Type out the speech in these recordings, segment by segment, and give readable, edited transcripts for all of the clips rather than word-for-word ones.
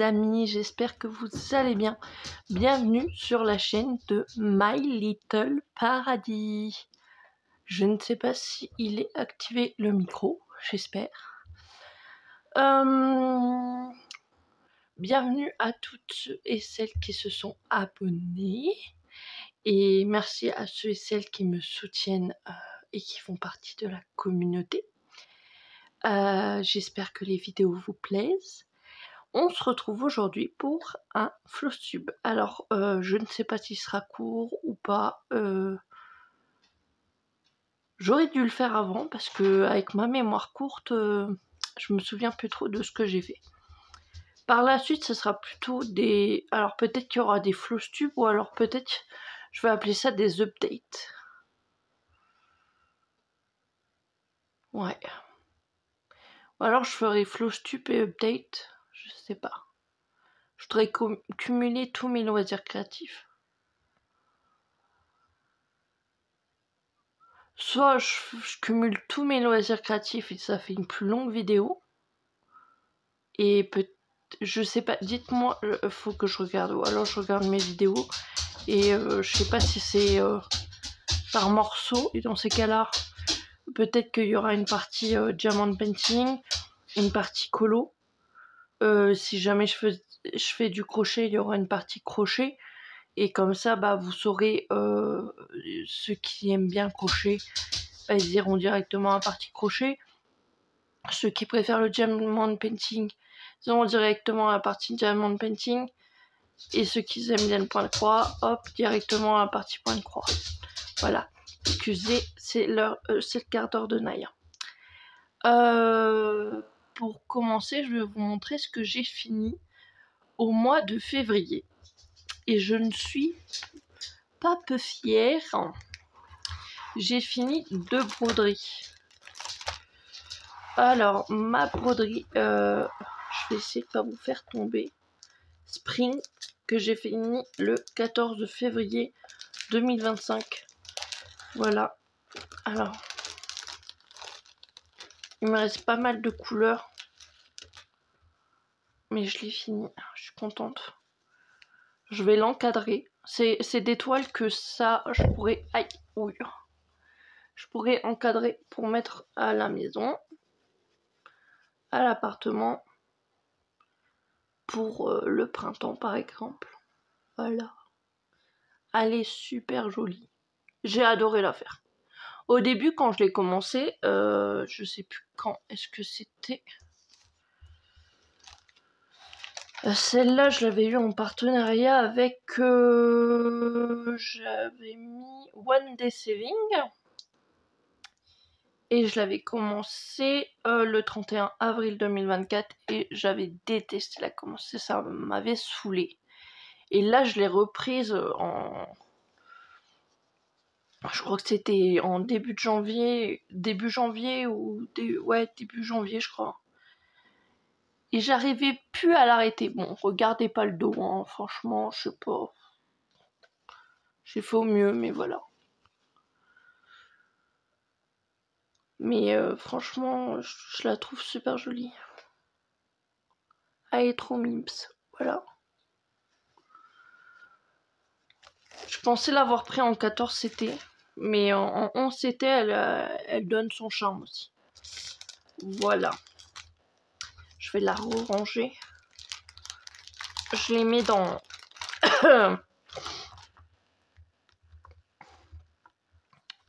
amis, j'espère que vous allez bien. Bienvenue sur la chaîne de My Little Paradis. Je ne sais pas si il est activé le micro, j'espère. Bienvenue à toutes ceux et celles qui se sont abonnés. Et merci à ceux et celles qui me soutiennent et qui font partie de la communauté. J'espère que les vidéos vous plaisent. On se retrouve aujourd'hui pour un Flosstube. Alors, je ne sais pas s'il sera court ou pas. J'aurais dû le faire avant parce que avec ma mémoire courte, je me souviens plus trop de ce que j'ai fait. Par la suite, ce sera plutôt des... Alors peut-être qu'il y aura des Flosstubes ou alors peut-être je vais appeler ça des updates. Ouais. Ou alors je ferai Flosstube et update. Je sais pas. Je voudrais cumuler tous mes loisirs créatifs. Soit je cumule tous mes loisirs créatifs et ça fait une plus longue vidéo. Et je sais pas, dites-moi, faut que je regarde. Ou alors je regarde mes vidéos. Et je sais pas si c'est par morceau. Et dans ces cas-là, peut-être qu'il y aura une partie diamond painting, une partie colo. Si jamais je fais du crochet, il y aura une partie crochet. Et comme ça, bah, vous saurez, ceux qui aiment bien crochet, bah, ils iront directement à la partie crochet. Ceux qui préfèrent le diamond painting, ils iront directement à la partie diamond painting. Et ceux qui aiment bien le point de croix, hop, directement à la partie point de croix. Voilà. Excusez, c'est le quart d'heure de Naya. Pour commencer, je vais vous montrer ce que j'ai fini au mois de février. Et je ne suis pas peu fière. J'ai fini 2 broderies. Alors, ma broderie, je vais essayer de pas vous faire tomber. Spring, que j'ai fini le 14 février 2025. Voilà. Alors, il me reste pas mal de couleurs. Mais je l'ai fini. Je suis contente. Je vais l'encadrer. C'est des toiles que ça, je pourrais... Aïe, ouille. Je pourrais encadrer pour mettre à la maison, à l'appartement, pour le printemps par exemple. Voilà. Elle est super jolie. J'ai adoré la faire. Au début, quand je l'ai commencé, je sais plus quand est-ce que c'était. Celle-là, je l'avais eu en partenariat avec... j'avais mis One Day Saving. Et je l'avais commencé le 31 avril 2024 et j'avais détesté la commencer, ça m'avait saoulé. Et là, je l'ai reprise en... Je crois que c'était en début janvier ou... Ouais, début janvier, je crois. Et j'arrivais plus à l'arrêter. Bon, regardez pas le dos, hein, franchement, je sais pas. J'ai fait au mieux, mais voilà. Mais franchement, je la trouve super jolie. Elle est trop mimes, voilà. Je pensais l'avoir pris en 14 CT, mais en 11 CT, elle donne son charme aussi. Voilà. Je vais la ranger. Je les mets dans...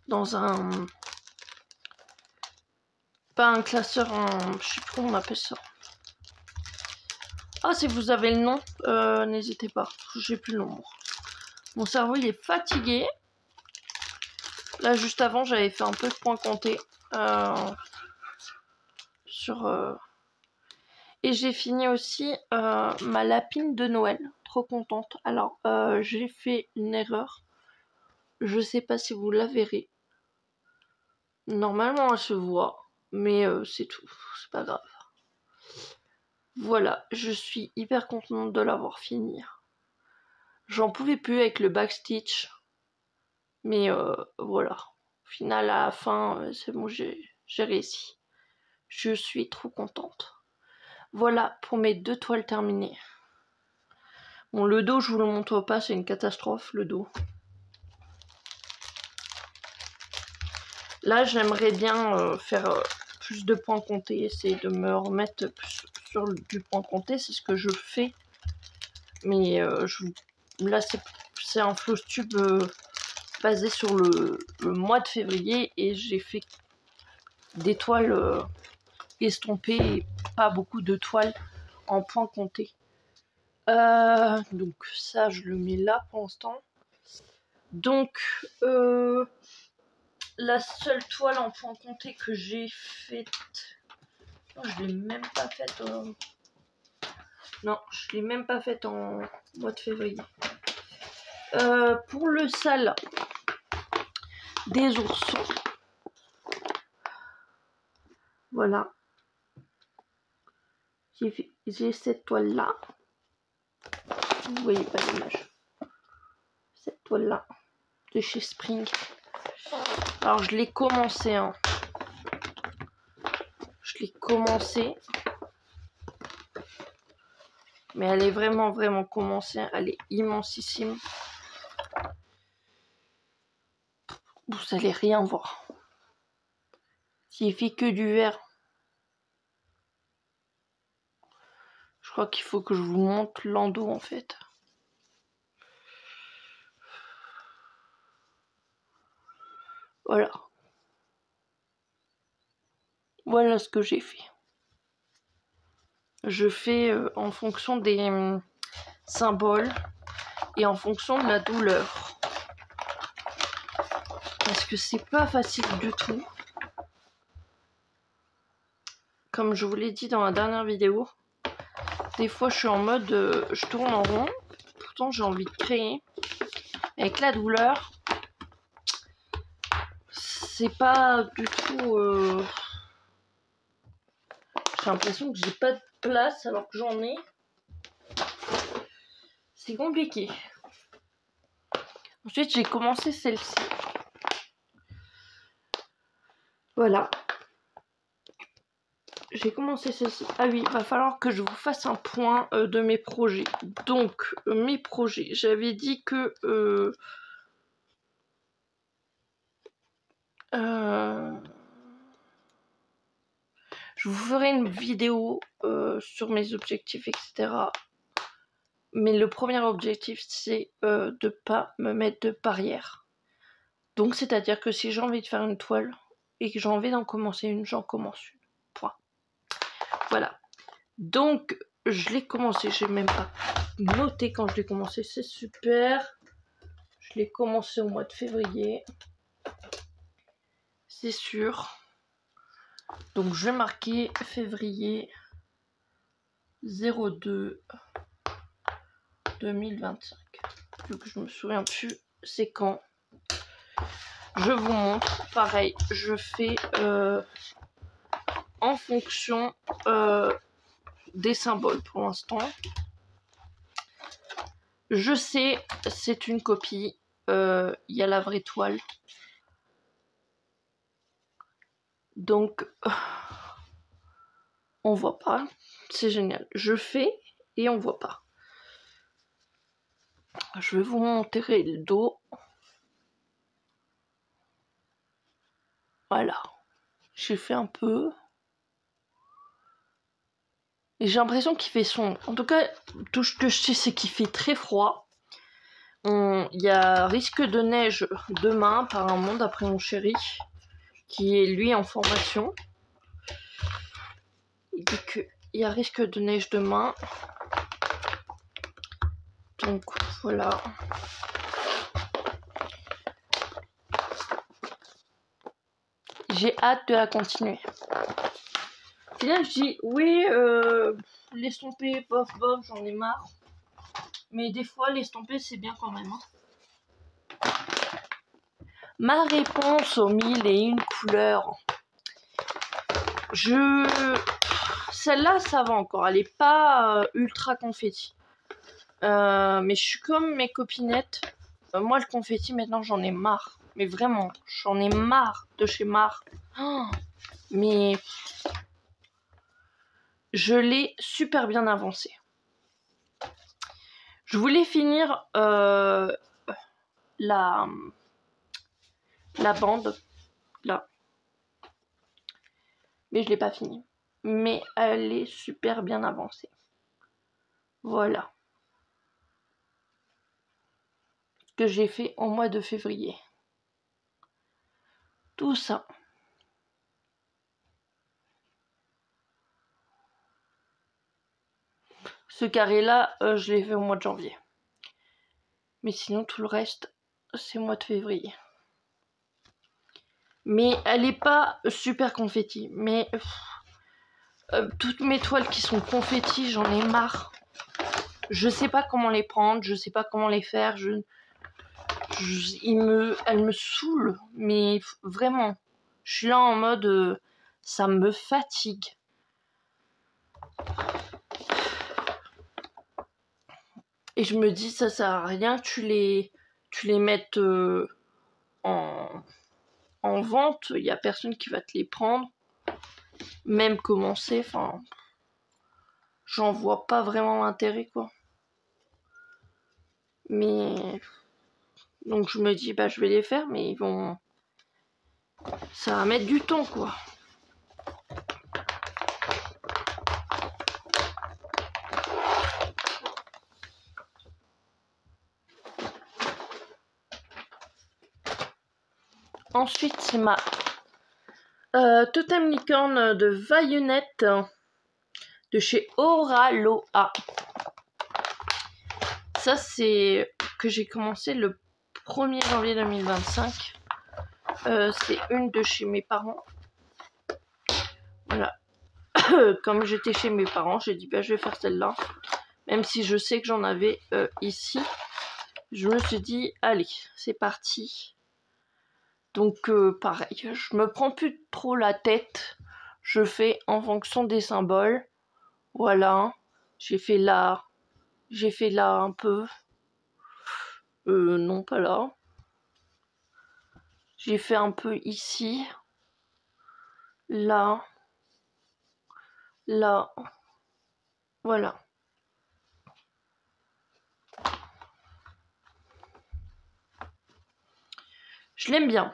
dans un... Pas un classeur, je sais plus comment on appelle ça. Ah, si vous avez le nom, n'hésitez pas. J'ai plus le nom. Mon cerveau, il est fatigué. Là, juste avant, j'avais fait un peu de point compté. Et j'ai fini aussi ma lapine de Noël. Trop contente. Alors, j'ai fait une erreur. Je sais pas si vous la verrez. Normalement, elle se voit. Mais c'est tout. C'est pas grave. Voilà. Je suis hyper contente de l'avoir fini. J'en pouvais plus avec le backstitch. Mais voilà. Au final, à la fin, c'est bon, j'ai réussi. Je suis trop contente. Voilà pour mes 2 toiles terminées. Bon, le dos, je vous le montre pas, c'est une catastrophe, le dos. Là, j'aimerais bien faire plus de points comptés, essayer de me remettre plus sur du point compté, c'est ce que je fais. Mais là, c'est un floss tube basé sur le mois de février et j'ai fait des toiles estompées et pas beaucoup de toiles en point compté. Donc ça, je le mets là pour l'instant. Donc, la seule toile en point compté que j'ai faite... Non, je l'ai même pas faite... Non, je l'ai même pas faite en mois de février. Pour le sale des oursons, voilà. J'ai cette toile là. Vous voyez pas l'image. Cette toile là de chez Spring. Alors je l'ai commencé. Hein. Je l'ai commencé. Mais elle est vraiment commencée. Elle est immensissime. Vous allez rien voir. S'il fait que du vert. Je crois qu'il faut que je vous montre l'endos en fait. Voilà. Voilà ce que j'ai fait. Je fais en fonction des symboles et en fonction de la douleur. Parce que c'est pas facile du tout. Comme je vous l'ai dit dans la dernière vidéo, des fois je suis en mode je tourne en rond, pourtant j'ai envie de créer. Avec la douleur, c'est pas du tout... J'ai l'impression que j'ai pas de place alors que j'en ai. C'est compliqué. Ensuite j'ai commencé celle-ci. Voilà. J'ai commencé celle-ci. Ah oui, il va falloir que je vous fasse un point de mes projets. Donc, mes projets. J'avais dit que... je vous ferai une vidéo sur mes objectifs, etc. Mais le premier objectif, c'est de ne pas me mettre de barrière. Donc, c'est-à-dire que si j'ai envie de faire une toile et que j'ai envie d'en commencer une, j'en commence une. Point. Voilà. Donc, je l'ai commencé. J'ai même pas noté quand je l'ai commencé. C'est super. Je l'ai commencé au mois de février. C'est sûr. Donc, je vais marquer février 02 2025. Vu que je me souviens plus c'est quand. Je vous montre. Pareil, je fais en fonction des symboles pour l'instant. Je sais, c'est une copie. Il y a la vraie toile. Donc, on voit pas. C'est génial. Je fais et on voit pas. Je vais vous montrer le dos. Voilà. J'ai fait un peu. Et j'ai l'impression qu'il fait sombre. En tout cas, tout ce que je sais, c'est qu'il fait très froid. Il y a risque de neige demain, apparemment, d'après mon chéri, qui est lui en formation. Il dit qu'il y a risque de neige demain. Donc voilà. J'ai hâte de la continuer. Et là je dis oui, l'estomper, bof bof, j'en ai marre. Mais des fois l'estomper c'est bien quand même. Hein. Ma réponse aux 1001 couleurs. Celle-là ça va encore, elle est pas ultra confetti. Mais je suis comme mes copinettes. Moi le confetti maintenant j'en ai marre. Mais vraiment, j'en ai marre de chez Marre. Oh, mais je l'ai super bien avancé. Je voulais finir la bande, là. Mais je l'ai pas finie. Mais elle est super bien avancée. Voilà. Ce que j'ai fait au mois de février. Tout ça. Ce carré-là, je l'ai fait au mois de janvier. Mais sinon, tout le reste, c'est au mois de février. Mais elle n'est pas super confetti. Mais toutes mes toiles qui sont confetti, j'en ai marre. Je sais pas comment les prendre, je sais pas comment les faire. Elle me saoule, mais vraiment. Je suis là en mode, ça me fatigue. Et je me dis, ça sert à rien que tu les mettes en vente. Il n'y a personne qui va te les prendre. Même commencer, enfin, j'en vois pas vraiment l'intérêt, quoi. Mais donc je me dis, bah je vais les faire, mais ça va mettre du temps, quoi. Ensuite, c'est ma Totem Licorne de Vaillonnette de chez Oraloa. Ça, c'est que j'ai commencé le 1er janvier 2025. C'est une de chez mes parents. Voilà. Comme j'étais chez mes parents, j'ai dit, bah, je vais faire celle-là. Même si je sais que j'en avais ici. Je me suis dit, allez, c'est parti. Donc, pareil, je me prends plus trop la tête. Je fais en fonction des symboles. Voilà. J'ai fait là un peu. Non, pas là. J'ai fait un peu ici. Là. Là. Voilà. Je l'aime bien.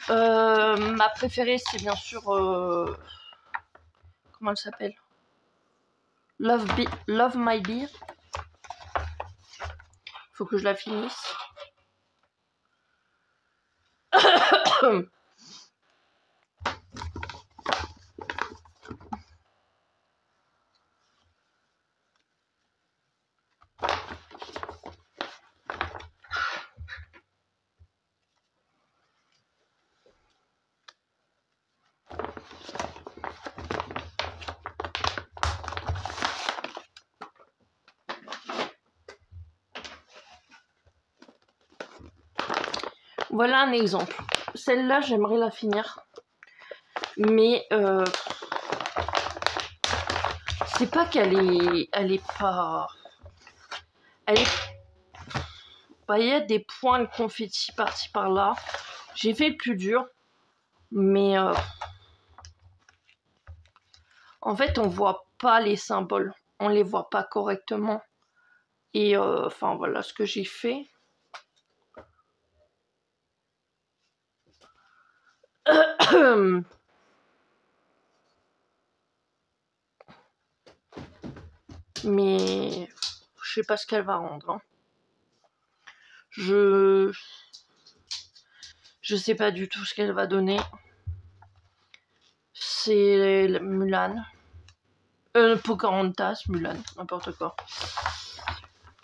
Ma préférée, c'est bien sûr... comment elle s'appelle? Love My Beer. Faut que je la finisse. Voilà un exemple. Celle-là, j'aimerais la finir. Mais c'est pas qu'elle est... Elle est pas... Elle est... Bah, il y a des points de confetti par-ci par-là. J'ai fait le plus dur. Mais en fait, on voit pas les symboles. On les voit pas correctement. Et enfin, voilà ce que j'ai fait. Mais je sais pas ce qu'elle va rendre. Hein. Je sais pas du tout ce qu'elle va donner. C'est Mulan. Pocahontas, Mulan, n'importe quoi.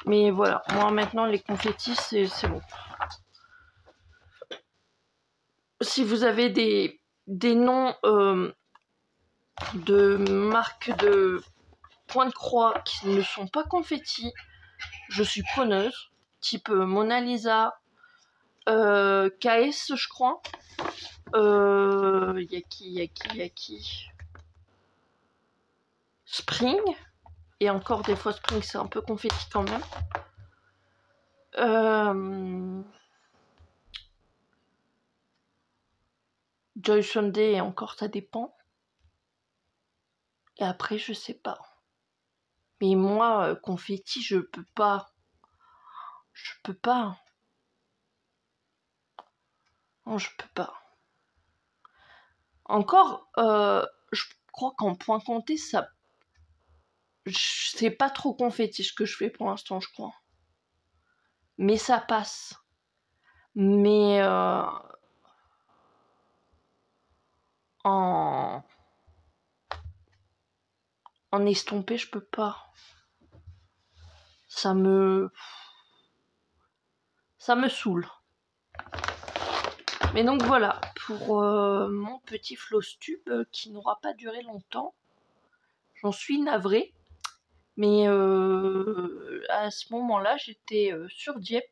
Mais voilà, moi maintenant les confettis, c'est bon. Si vous avez des noms de marques de points de croix qui ne sont pas confettis, je suis preneuse. Type Mona Lisa, KS, je crois. Yaki. Spring. Et encore des fois Spring, c'est un peu confetti quand même. Joy Sunday, et encore ça dépend. Et après, je sais pas. Mais moi, confetti, je peux pas. Je peux pas. Non, je peux pas. Encore, je crois qu'en point compté, ça... C'est pas trop confetti ce que je fais pour l'instant, je crois. Mais ça passe. Mais en estompé, je peux pas. Ça me saoule. Mais donc voilà, pour mon petit Flosstube qui n'aura pas duré longtemps. J'en suis navrée. Mais à ce moment-là, j'étais sur diète.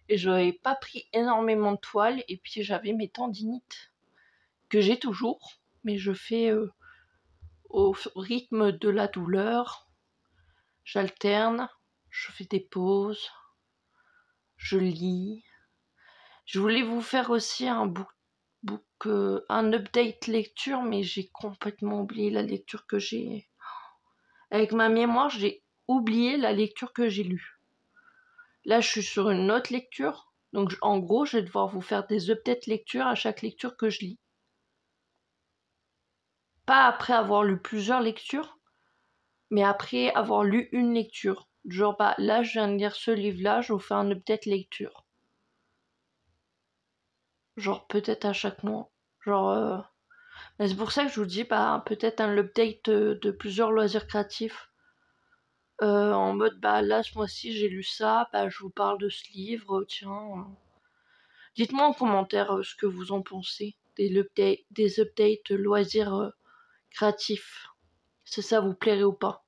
Et je n'avais pas pris énormément de toile. Et puis j'avais mes tendinites. Que j'ai toujours. Mais je fais au rythme de la douleur. J'alterne. Je fais des pauses. Je lis. Je voulais vous faire aussi un un update lecture, mais j'ai complètement oublié la lecture que j'ai. Avec ma mémoire, j'ai oublié la lecture que j'ai lue. Là, je suis sur une autre lecture. Donc, en gros, je vais devoir vous faire des updates lecture à chaque lecture que je lis. Pas après avoir lu plusieurs lectures, mais après avoir lu une lecture. Genre, bah, là, je viens de lire ce livre-là, je vous fais un update lecture. Genre, peut-être à chaque mois. Genre, c'est pour ça que je vous dis, bah, peut-être un update de plusieurs loisirs créatifs. En mode, bah, là, ce mois-ci, j'ai lu ça, bah, je vous parle de ce livre, tiens. Dites-moi en commentaire ce que vous en pensez. Des updates loisirs créatifs. Si ça vous plairait ou pas.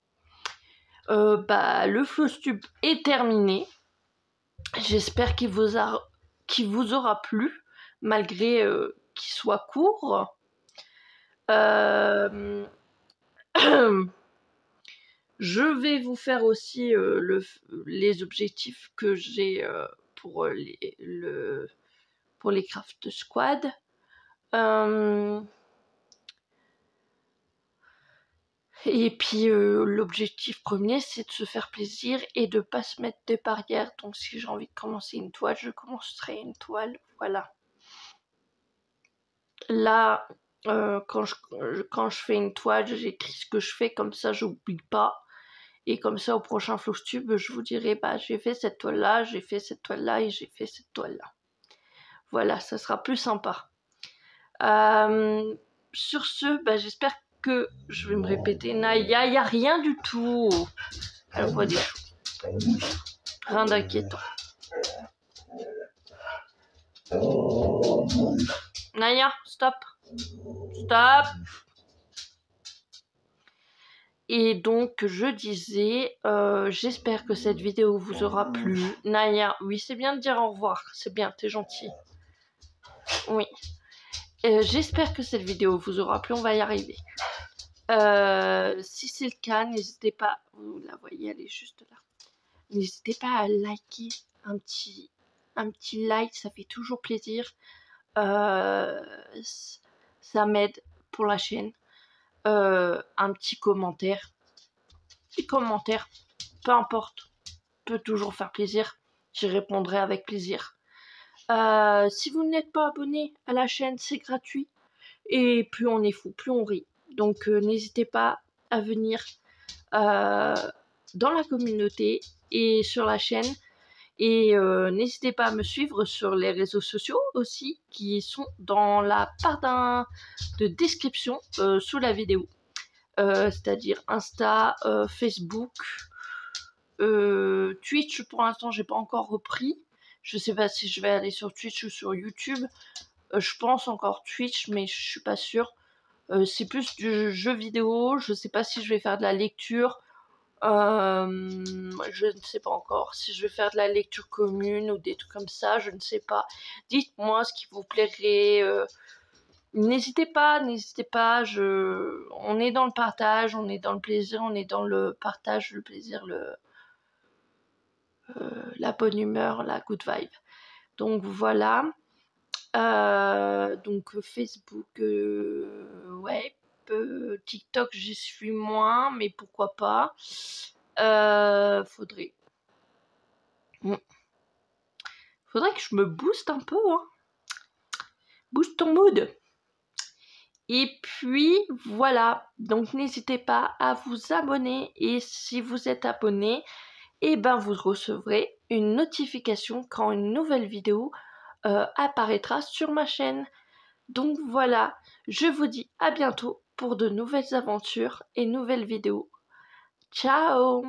Bah, le Flosstube est terminé. J'espère qu'il vous aura plu, malgré qu'il soit court. Je vais vous faire aussi les objectifs que j'ai pour les Craft Squad. Et puis l'objectif premier, c'est de se faire plaisir et de pas se mettre des barrières. Donc si j'ai envie de commencer une toile, je commencerai une toile. Voilà. Là, quand je fais une toile, j'écris ce que je fais, comme ça j'oublie pas. Et comme ça, au prochain Flosstube, je vous dirai, bah, j'ai fait cette toile-là, j'ai fait cette toile-là et j'ai fait cette toile-là. Voilà, ça sera plus sympa. Sur ce, bah, j'espère que je vais me répéter. Naya, il n'y a rien du tout. Elle voit des choses. Rien d'inquiétant. Naya, stop. Stop. Et donc, je disais, j'espère que cette vidéo vous aura plu. Naya, oui, c'est bien de dire au revoir. C'est bien, t'es gentil. Oui. J'espère que cette vidéo vous aura plu. On va y arriver. Si c'est le cas, n'hésitez pas. Vous la voyez, elle est juste là. N'hésitez pas à liker un petit like. Ça fait toujours plaisir. Ça m'aide pour la chaîne. Un petit commentaire. Peu importe, peut toujours faire plaisir. J'y répondrai avec plaisir. Si vous n'êtes pas abonné à la chaîne, c'est gratuit. Et plus on est fou, plus on rit. Donc n'hésitez pas à venir dans la communauté et sur la chaîne. Et n'hésitez pas à me suivre sur les réseaux sociaux aussi, qui sont dans la barre de description sous la vidéo. C'est-à-dire Insta, Facebook, Twitch. Pour l'instant, j'ai pas encore repris. Je sais pas si je vais aller sur Twitch ou sur YouTube. Je pense encore Twitch, mais je suis pas sûre. C'est plus du jeu vidéo. Je sais pas si je vais faire de la lecture. Je ne sais pas encore si je vais faire de la lecture commune ou des trucs comme ça. Je ne sais pas. Dites-moi ce qui vous plairait. N'hésitez pas. On est dans le partage, on est dans le plaisir, on est dans le partage, le plaisir, la bonne humeur, la good vibe. Donc voilà. Donc Facebook, ouais. TikTok, j'y suis moins, mais pourquoi pas. Faudrait que je me booste un peu, hein. Booste ton mood. Et puis voilà, donc n'hésitez pas à vous abonner, et si vous êtes abonné, et ben vous recevrez une notification quand une nouvelle vidéo apparaîtra sur ma chaîne. Donc voilà, je vous dis à bientôt pour de nouvelles aventures et nouvelles vidéos. Ciao!